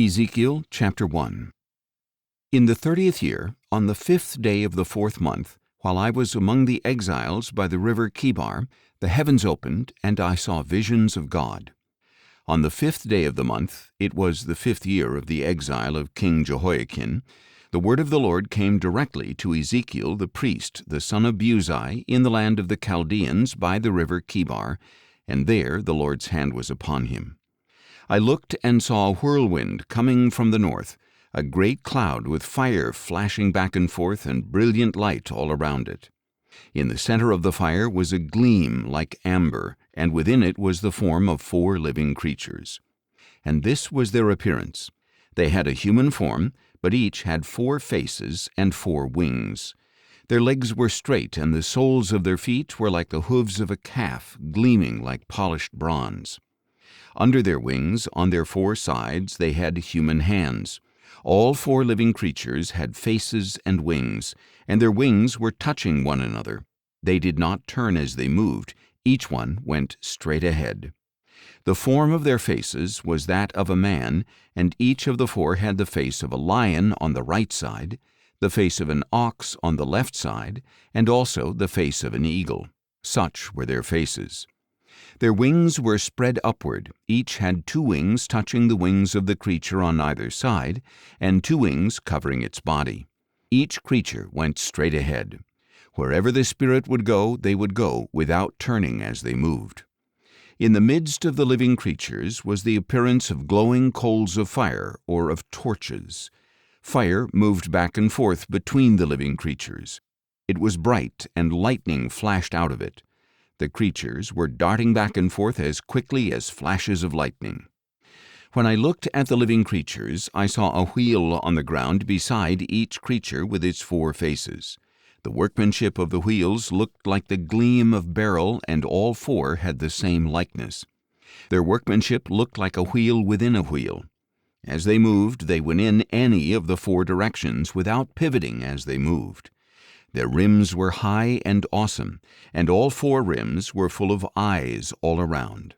Ezekiel chapter 1. In the 30th year, on the 5th day of the 4th month, while I was among the exiles by the river Chebar, the heavens opened, and I saw visions of God. On the 5th day of the month, it was the 5th year of the exile of King Jehoiakim, the word of the Lord came directly to Ezekiel the priest, the son of Buzi, in the land of the Chaldeans by the river Chebar, and there the Lord's hand was upon him. I looked and saw a whirlwind coming from the north, a great cloud with fire flashing back and forth and brilliant light all around it. In the center of the fire was a gleam like amber, and within it was the form of 4 living creatures. And this was their appearance. They had a human form, but each had 4 faces and 4 wings. Their legs were straight, and the soles of their feet were like the hooves of a calf, gleaming like polished bronze. Under their wings, on their 4 sides, they had human hands. All 4 living creatures had faces and wings, and their wings were touching one another. They did not turn as they moved. Each one went straight ahead. The form of their faces was that of a man, and each of the 4 had the face of a lion on the right side, the face of an ox on the left side, and also the face of an eagle. Such were their faces. Their wings were spread upward. Each had 2 wings touching the wings of the creature on either side, and 2 wings covering its body. Each creature went straight ahead. Wherever the Spirit would go, they would go, without turning as they moved. In the midst of the living creatures was the appearance of glowing coals of fire, or of torches. Fire moved back and forth between the living creatures. It was bright, and lightning flashed out of it. The creatures were darting back and forth as quickly as flashes of lightning. When I looked at the living creatures, I saw a wheel on the ground beside each creature with its 4 faces. The workmanship of the wheels looked like the gleam of beryl, and all 4 had the same likeness. Their workmanship looked like a wheel within a wheel. As they moved, they went in any of the 4 directions without pivoting as they moved. Their rims were high and awesome, and all 4 rims were full of eyes all around.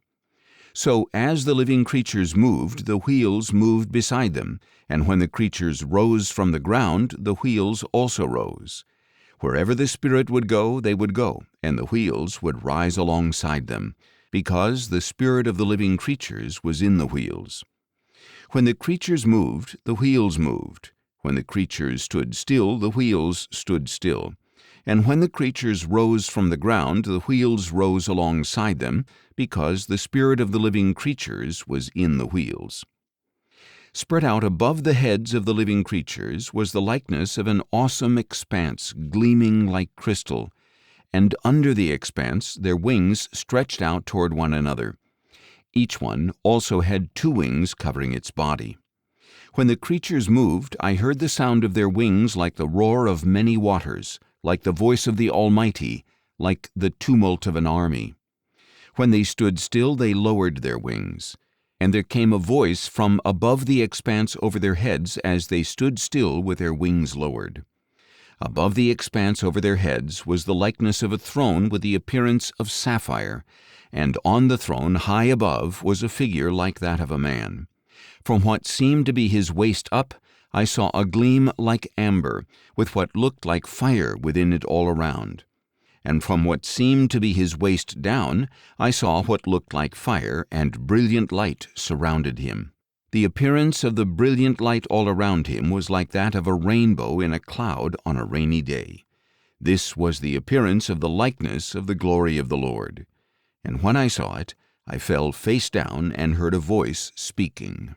So as the living creatures moved, the wheels moved beside them, and when the creatures rose from the ground, the wheels also rose. Wherever the Spirit would go, they would go, and the wheels would rise alongside them, because the spirit of the living creatures was in the wheels. When the creatures moved, the wheels moved. When the creatures stood still, the wheels stood still. And when the creatures rose from the ground, the wheels rose alongside them, because the spirit of the living creatures was in the wheels. Spread out above the heads of the living creatures was the likeness of an awesome expanse, gleaming like crystal, and under the expanse their wings stretched out toward one another. Each one also had 2 wings covering its body. When the creatures moved, I heard the sound of their wings like the roar of many waters, like the voice of the Almighty, like the tumult of an army. When they stood still, they lowered their wings. And there came a voice from above the expanse over their heads as they stood still with their wings lowered. Above the expanse over their heads was the likeness of a throne with the appearance of sapphire, and on the throne high above was a figure like that of a man. From what seemed to be his waist up, I saw a gleam like amber, with what looked like fire within it all around. And from what seemed to be his waist down, I saw what looked like fire, and brilliant light surrounded him. The appearance of the brilliant light all around him was like that of a rainbow in a cloud on a rainy day. This was the appearance of the likeness of the glory of the Lord. And when I saw it, I fell face down and heard a voice speaking.